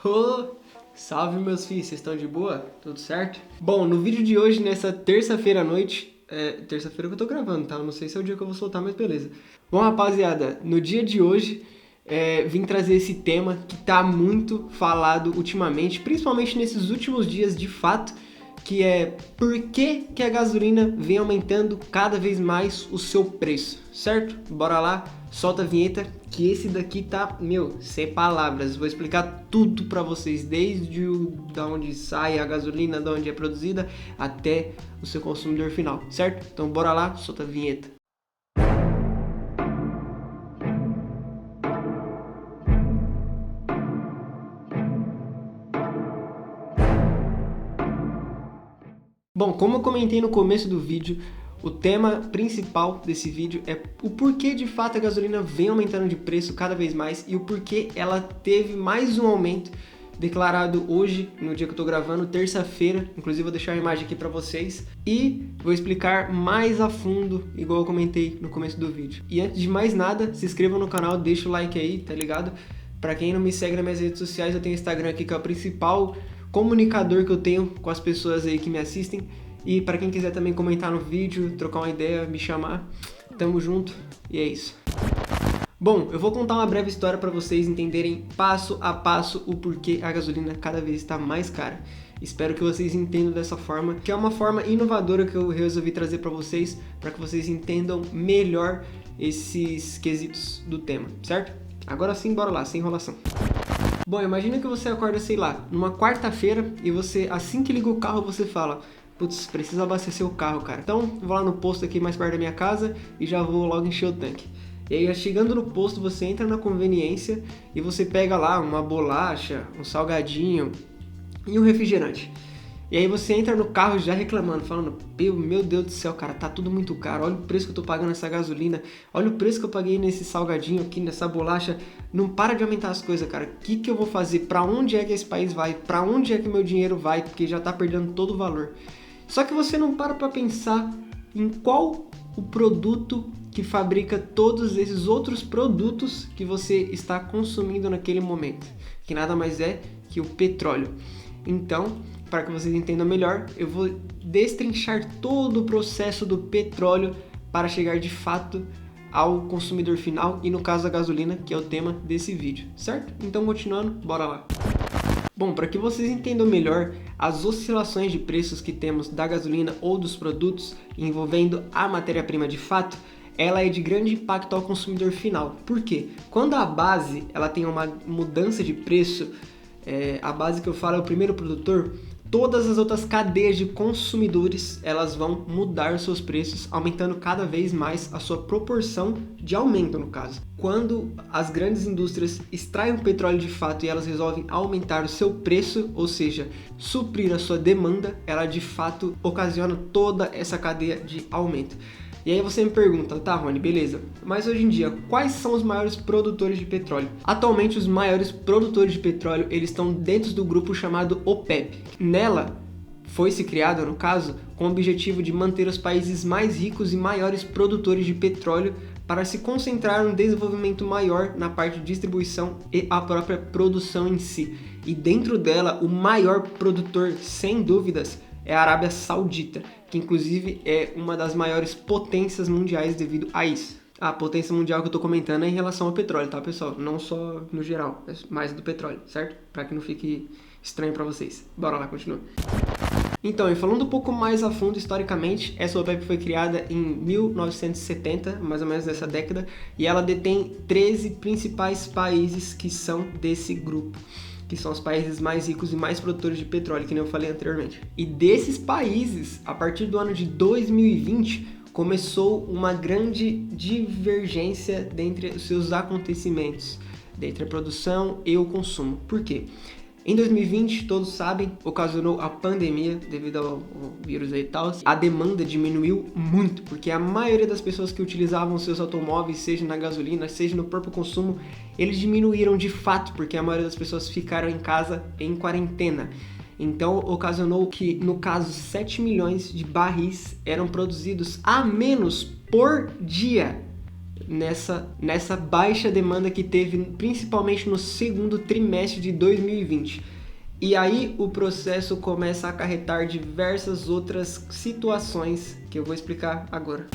Ô, salve meus filhos, vocês estão de boa? Tudo certo? Bom, no vídeo de hoje, nessa terça-feira à noite, terça-feira que eu tô gravando, tá? Eu não sei se é o dia que eu vou soltar, mas beleza. Bom, rapaziada, no dia de hoje, vim trazer esse tema que tá muito falado ultimamente, principalmente nesses últimos dias, de fato, que é por que a gasolina vem aumentando cada vez mais o seu preço, certo? Bora lá, solta a vinheta, que esse daqui tá, sem palavras. Vou explicar tudo pra vocês, desde da onde sai a gasolina, da onde é produzida, até o seu consumidor final, certo? Então bora lá, solta a vinheta. Bom, como eu comentei no começo do vídeo, o tema principal desse vídeo é o porquê de fato a gasolina vem aumentando de preço cada vez mais e o porquê ela teve mais um aumento declarado hoje, no dia que eu tô gravando, terça-feira. Inclusive vou deixar a imagem aqui para vocês e vou explicar mais a fundo, igual eu comentei no começo do vídeo. E antes de mais nada, se inscreva no canal, deixa o like aí, tá ligado? Para quem não me segue nas minhas redes sociais, eu tenho o Instagram aqui que é o principal comunicador que eu tenho com as pessoas aí que me assistem. E para quem quiser também comentar no vídeo, trocar uma ideia, me chamar, tamo junto e é isso. Bom, eu vou contar uma breve história para vocês entenderem passo a passo o porquê a gasolina cada vez está mais cara. Espero que vocês entendam dessa forma, que é uma forma inovadora que eu resolvi trazer para vocês que vocês entendam melhor esses quesitos do tema, certo? Agora sim, bora lá, sem enrolação. Bom, imagina que você acorda, sei lá, numa quarta-feira e você, assim que liga o carro, você fala: putz, preciso abastecer o carro, cara. Então, vou lá no posto aqui mais perto da minha casa e já vou logo encher o tanque. E aí, chegando no posto, você entra na conveniência e você pega lá uma bolacha, um salgadinho e um refrigerante. E aí você entra no carro já reclamando, falando: meu Deus do céu, cara, tá tudo muito caro, olha o preço que eu tô pagando nessa gasolina, olha o preço que eu paguei nesse salgadinho aqui, nessa bolacha, não para de aumentar as coisas, cara, o que eu vou fazer, pra onde é que esse país vai, pra onde é que meu dinheiro vai, porque já tá perdendo todo o valor. Só que você não para pra pensar em qual o produto que fabrica todos esses outros produtos que você está consumindo naquele momento, que nada mais é que o petróleo. Então, para que vocês entendam melhor, eu vou destrinchar todo o processo do petróleo para chegar de fato ao consumidor final e no caso a gasolina, que é o tema desse vídeo, certo? Então, continuando, bora lá. Bom, para que vocês entendam melhor as oscilações de preços que temos da gasolina ou dos produtos envolvendo a matéria-prima de fato, ela é de grande impacto ao consumidor final. Por quê? Quando a base ela tem uma mudança de preço, a base que eu falo é o primeiro produtor, todas as outras cadeias de consumidores elas vão mudar os seus preços, aumentando cada vez mais a sua proporção de aumento no caso. Quando as grandes indústrias extraem o petróleo de fato e elas resolvem aumentar o seu preço, ou seja, suprir a sua demanda, ela de fato ocasiona toda essa cadeia de aumento. E aí você me pergunta: tá, Rony, beleza, mas hoje em dia, quais são os maiores produtores de petróleo? Atualmente, os maiores produtores de petróleo, eles estão dentro do grupo chamado OPEP. Nela, foi-se criada, no caso, com o objetivo de manter os países mais ricos e maiores produtores de petróleo para se concentrar um desenvolvimento maior na parte de distribuição e a própria produção em si. E dentro dela, o maior produtor, sem dúvidas, é a Arábia Saudita, que inclusive é uma das maiores potências mundiais devido a isso. A potência mundial que eu tô comentando é em relação ao petróleo, tá, pessoal? Não só no geral, é mais do petróleo, certo? Para que não fique estranho para vocês. Bora lá, continua. Então, e falando um pouco mais a fundo historicamente, essa OPEP foi criada em 1970, mais ou menos nessa década, e ela detém 13 principais países que são desse grupo, que são os países mais ricos e mais produtores de petróleo, que nem eu falei anteriormente. E desses países, a partir do ano de 2020, começou uma grande divergência dentre os seus acontecimentos, dentre a produção e o consumo. Por quê? Em 2020, todos sabem, ocasionou a pandemia devido ao vírus e tal. A demanda diminuiu muito, porque a maioria das pessoas que utilizavam seus automóveis, seja na gasolina, seja no próprio consumo, eles diminuíram de fato, porque a maioria das pessoas ficaram em casa em quarentena. Então, ocasionou que, no caso, 7 milhões de barris eram produzidos a menos por dia. nessa baixa demanda que teve principalmente no segundo trimestre de 2020. E aí o processo começa a acarretar diversas outras situações que eu vou explicar agora.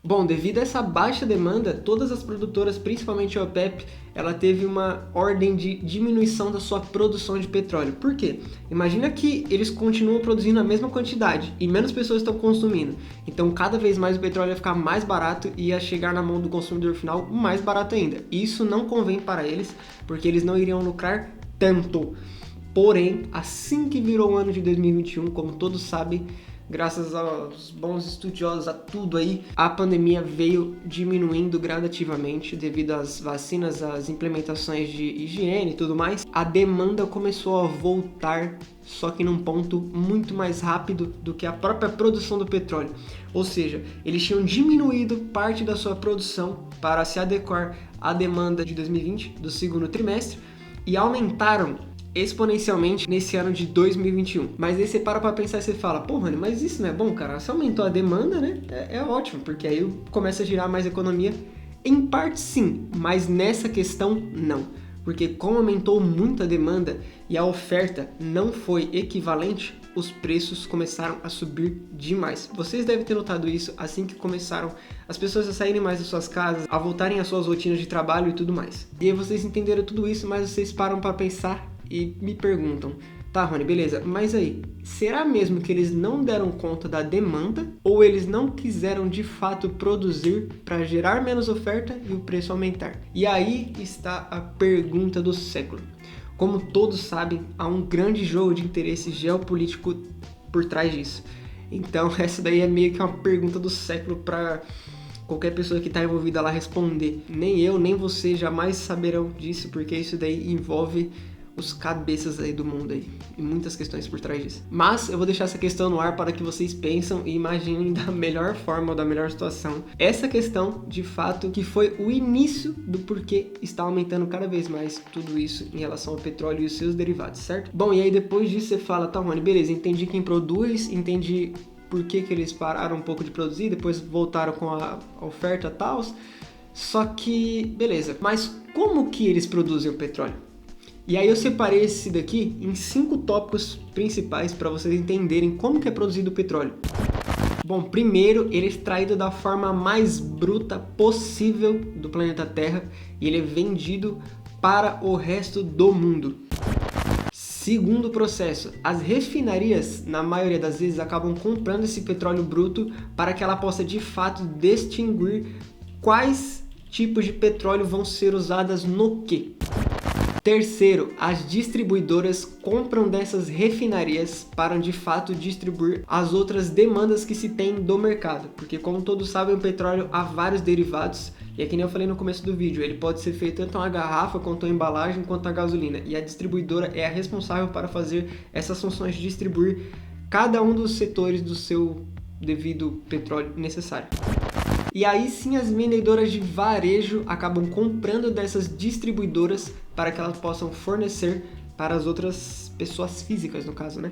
Bom, devido a essa baixa demanda, todas as produtoras, principalmente a OPEP, ela teve uma ordem de diminuição da sua produção de petróleo. Por quê? Imagina que eles continuam produzindo a mesma quantidade e menos pessoas estão consumindo. Então, cada vez mais o petróleo ia ficar mais barato e ia chegar na mão do consumidor final mais barato ainda. E isso não convém para eles, porque eles não iriam lucrar tanto. Porém, assim que virou o ano de 2021, como todos sabem, graças aos bons estudiosos, a tudo aí, a pandemia veio diminuindo gradativamente devido às vacinas, às implementações de higiene e tudo mais. A demanda começou a voltar, só que num ponto muito mais rápido do que a própria produção do petróleo. Ou seja, eles tinham diminuído parte da sua produção para se adequar à demanda de 2020, do segundo trimestre, e aumentaram exponencialmente nesse ano de 2021. Mas aí você para pra pensar e você fala, pô, Rony, mas isso não é bom, cara? Se aumentou a demanda, né? É ótimo, porque aí começa a girar mais economia. Em parte sim, mas nessa questão não. Porque como aumentou muito a demanda e a oferta não foi equivalente, os preços começaram a subir demais. Vocês devem ter notado isso assim que começaram as pessoas a saírem mais das suas casas, a voltarem às suas rotinas de trabalho e tudo mais. E aí vocês entenderam tudo isso, mas vocês param para pensar e me perguntam, tá, Rony, beleza, mas aí, será mesmo que eles não deram conta da demanda ou eles não quiseram de fato produzir para gerar menos oferta e o preço aumentar? E aí está a pergunta do século. Como todos sabem, há um grande jogo de interesse geopolítico por trás disso. Então essa daí é meio que uma pergunta do século para qualquer pessoa que está envolvida lá responder. Nem eu, nem você jamais saberão disso, porque isso daí envolve os cabeças aí do mundo aí, e muitas questões por trás disso. Mas eu vou deixar essa questão no ar para que vocês pensam e imaginem da melhor forma ou da melhor situação essa questão, de fato, que foi o início do porquê está aumentando cada vez mais tudo isso em relação ao petróleo e os seus derivados, certo? Bom, e aí depois disso você fala, tá, Rony, beleza, entendi quem produz, entendi por que eles pararam um pouco de produzir, depois voltaram com a oferta e tal, só que, beleza, mas como que eles produzem o petróleo? E aí eu separei esse daqui em 5 tópicos principais para vocês entenderem como que é produzido o petróleo. Bom, primeiro, ele é extraído da forma mais bruta possível do planeta Terra e ele é vendido para o resto do mundo. Segundo processo, as refinarias, na maioria das vezes, acabam comprando esse petróleo bruto para que ela possa de fato distinguir quais tipos de petróleo vão ser usadas no quê. Terceiro, as distribuidoras compram dessas refinarias para de fato distribuir as outras demandas que se tem do mercado, porque como todos sabem, o petróleo há vários derivados, e é que nem eu falei no começo do vídeo, ele pode ser feito tanto a garrafa, quanto a embalagem, quanto a gasolina, e a distribuidora é a responsável para fazer essas funções de distribuir cada um dos setores do seu devido petróleo necessário. E aí sim as vendedoras de varejo acabam comprando dessas distribuidoras para que elas possam fornecer para as outras pessoas físicas, no caso, né?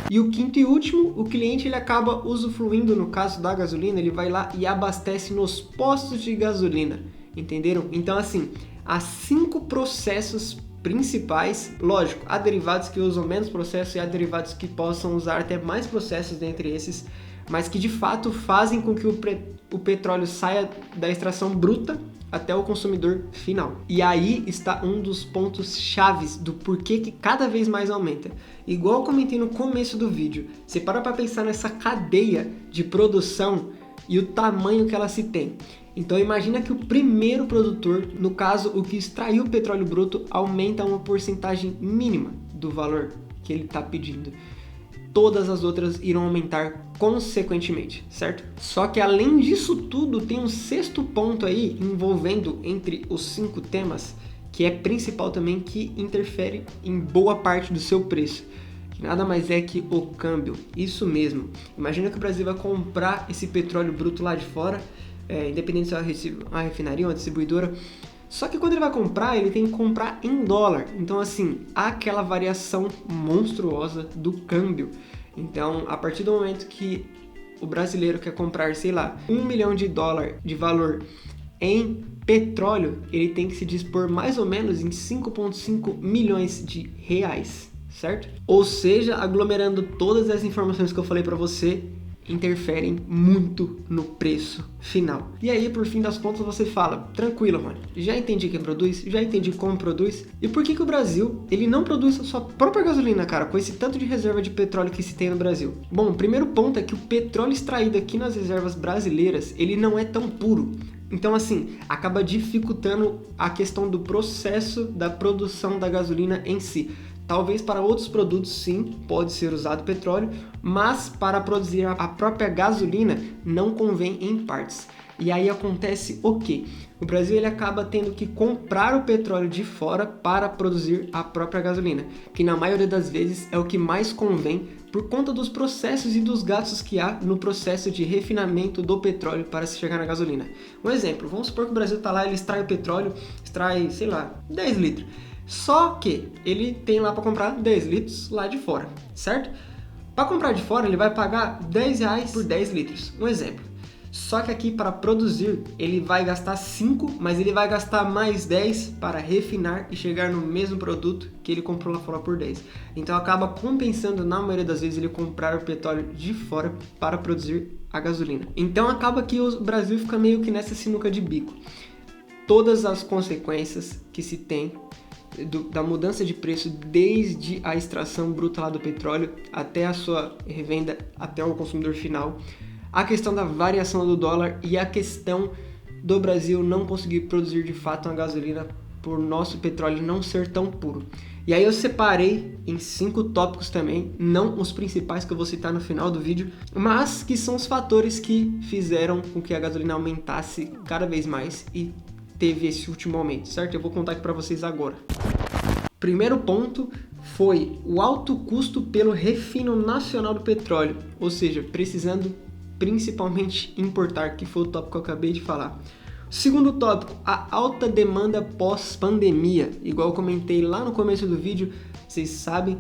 E o quinto e último, o cliente ele acaba usufruindo, no caso da gasolina, ele vai lá e abastece nos postos de gasolina, entenderam? Então assim, há 5 processos principais, lógico, há derivados que usam menos processos e há derivados que possam usar até mais processos dentre esses, mas que de fato fazem com que o petróleo saia da extração bruta até o consumidor final. E aí está um dos pontos chaves do porquê que cada vez mais aumenta. Igual eu comentei no começo do vídeo, você para pensar nessa cadeia de produção e o tamanho que ela se tem. Então imagina que o primeiro produtor, no caso o que extraiu o petróleo bruto, aumenta uma porcentagem mínima do valor que ele está pedindo. Todas as outras irão aumentar consequentemente, certo? Só que além disso tudo, tem um sexto ponto aí envolvendo entre os 5 temas, que é principal também, que interfere em boa parte do seu preço, que nada mais é que o câmbio. Isso mesmo, imagina que o Brasil vai comprar esse petróleo bruto lá de fora, independente se é uma refinaria ou uma distribuidora, só que quando ele vai comprar, ele tem que comprar em dólar. Então, assim, há aquela variação monstruosa do câmbio. Então, a partir do momento que o brasileiro quer comprar, sei lá, $1 milhão de valor em petróleo, ele tem que se dispor mais ou menos em 5,5 milhões de reais, certo? Ou seja, aglomerando todas as informações que eu falei para você, interferem muito no preço final. E aí, por fim das contas, você fala, tranquilo, mano, já entendi quem produz, já entendi como produz, e por que o Brasil, ele não produz a sua própria gasolina, cara, com esse tanto de reserva de petróleo que se tem no Brasil? Bom, o primeiro ponto é que o petróleo extraído aqui nas reservas brasileiras, ele não é tão puro. Então, assim, acaba dificultando a questão do processo da produção da gasolina em si. Talvez para outros produtos, sim, pode ser usado petróleo, mas para produzir a própria gasolina não convém em partes. E aí acontece o quê? O Brasil ele acaba tendo que comprar o petróleo de fora para produzir a própria gasolina, que na maioria das vezes é o que mais convém por conta dos processos e dos gastos que há no processo de refinamento do petróleo para se chegar na gasolina. Um exemplo, vamos supor que o Brasil está lá, ele extrai o petróleo, extrai, sei lá, 10 litros. Só que ele tem lá para comprar 10 litros lá de fora, certo? Para comprar de fora, ele vai pagar R$10 por 10 litros, um exemplo. Só que aqui para produzir, ele vai gastar 5, mas ele vai gastar mais 10 para refinar e chegar no mesmo produto que ele comprou lá fora por 10. Então acaba compensando, na maioria das vezes, ele comprar o petróleo de fora para produzir a gasolina. Então acaba que o Brasil fica meio que nessa sinuca de bico. Todas as consequências que se tem da mudança de preço desde a extração bruta lá do petróleo até a sua revenda, até o consumidor final, a questão da variação do dólar e a questão do Brasil não conseguir produzir de fato uma gasolina por nosso petróleo não ser tão puro. E aí eu separei em 5 tópicos também, não os principais que eu vou citar no final do vídeo, mas que são os fatores que fizeram com que a gasolina aumentasse cada vez mais e teve esse último aumento, certo? Eu vou contar aqui para vocês agora. Primeiro ponto foi o alto custo pelo refino nacional do petróleo, ou seja, precisando principalmente importar, que foi o tópico que eu acabei de falar. Segundo tópico, a alta demanda pós-pandemia. Igual eu comentei lá no começo do vídeo, vocês sabem,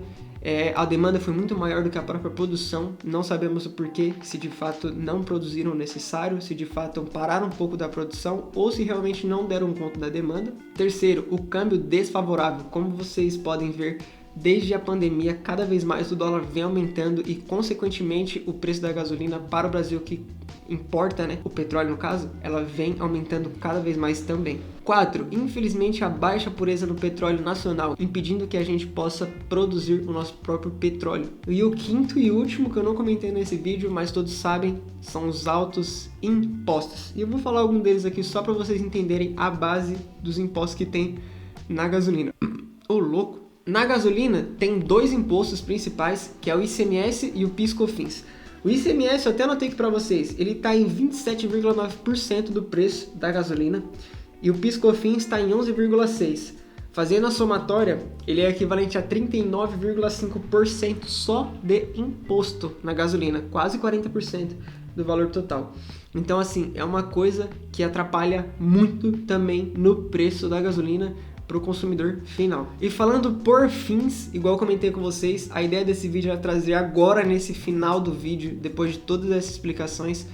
a demanda foi muito maior do que a própria produção. Não sabemos o porquê, se de fato não produziram o necessário, se de fato pararam um pouco da produção ou se realmente não deram conta da demanda. Terceiro, o câmbio desfavorável. Como vocês podem ver, desde a pandemia, cada vez mais o dólar vem aumentando e, consequentemente, o preço da gasolina para o Brasil, que importa, né, o petróleo no caso, ela vem aumentando cada vez mais também. 4. Infelizmente, a baixa pureza no petróleo nacional, impedindo que a gente possa produzir o nosso próprio petróleo. E o quinto e último, que eu não comentei nesse vídeo, mas todos sabem, são os altos impostos. E eu vou falar algum deles aqui só para vocês entenderem a base dos impostos que tem na gasolina. Ô, louco! Na gasolina tem 2 impostos principais, que é o ICMS e o PIS/COFINS. O ICMS, eu até anotei aqui para vocês, ele está em 27,9% do preço da gasolina e o PIS/COFINS está em 11,6%. Fazendo a somatória, ele é equivalente a 39,5% só de imposto na gasolina, quase 40% do valor total. Então, assim, é uma coisa que atrapalha muito também no preço da gasolina para o consumidor final. E falando por fins, igual eu comentei com vocês, a ideia desse vídeo é trazer agora nesse final do vídeo, depois de todas essas explicações,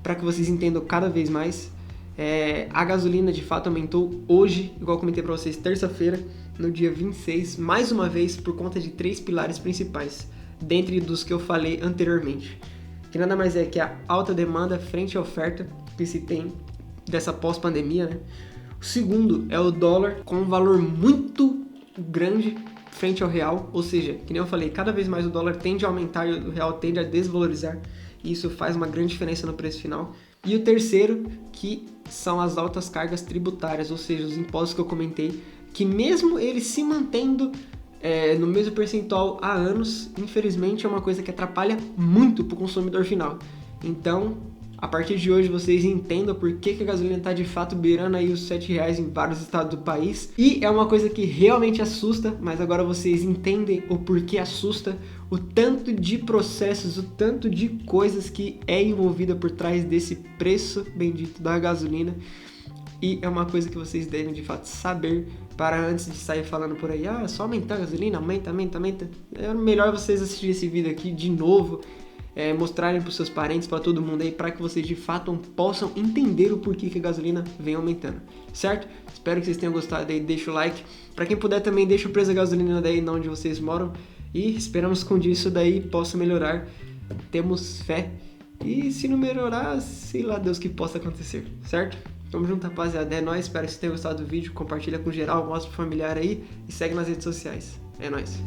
para que vocês entendam cada vez mais. A gasolina de fato aumentou hoje, igual eu comentei para vocês, terça-feira, no dia 26, mais uma vez por conta de 3 pilares principais, dentre dos que eu falei anteriormente, que nada mais é que a alta demanda frente à oferta que se tem dessa pós-pandemia, né? O segundo é o dólar com um valor muito grande frente ao real, ou seja, que nem eu falei, cada vez mais o dólar tende a aumentar e o real tende a desvalorizar, e isso faz uma grande diferença no preço final. E o terceiro, que são as altas cargas tributárias, ou seja, os impostos que eu comentei, que mesmo eles se mantendo no mesmo percentual há anos, infelizmente é uma coisa que atrapalha muito para o consumidor final. Então, a partir de hoje vocês entendam por que a gasolina está de fato beirando aí os R$7 em vários estados do país. E é uma coisa que realmente assusta, mas agora vocês entendem o porquê assusta, o tanto de processos, o tanto de coisas que é envolvida por trás desse preço bendito da gasolina. E é uma coisa que vocês devem de fato saber para antes de sair falando por aí, só aumentar a gasolina, aumenta. É melhor vocês assistirem esse vídeo aqui de novo, mostrarem para os seus parentes, para todo mundo aí, para que vocês de fato possam entender o porquê que a gasolina vem aumentando, certo? Espero que vocês tenham gostado aí, deixa o like. Para quem puder também, deixa o preço da gasolina daí onde vocês moram e esperamos que um dia isso daí possa melhorar. Temos fé e se não melhorar, sei lá Deus que possa acontecer, certo? Tamo junto, rapaziada. É nóis, espero que vocês tenham gostado do vídeo. Compartilha com geral, mostra pro familiar aí e segue nas redes sociais. É nóis.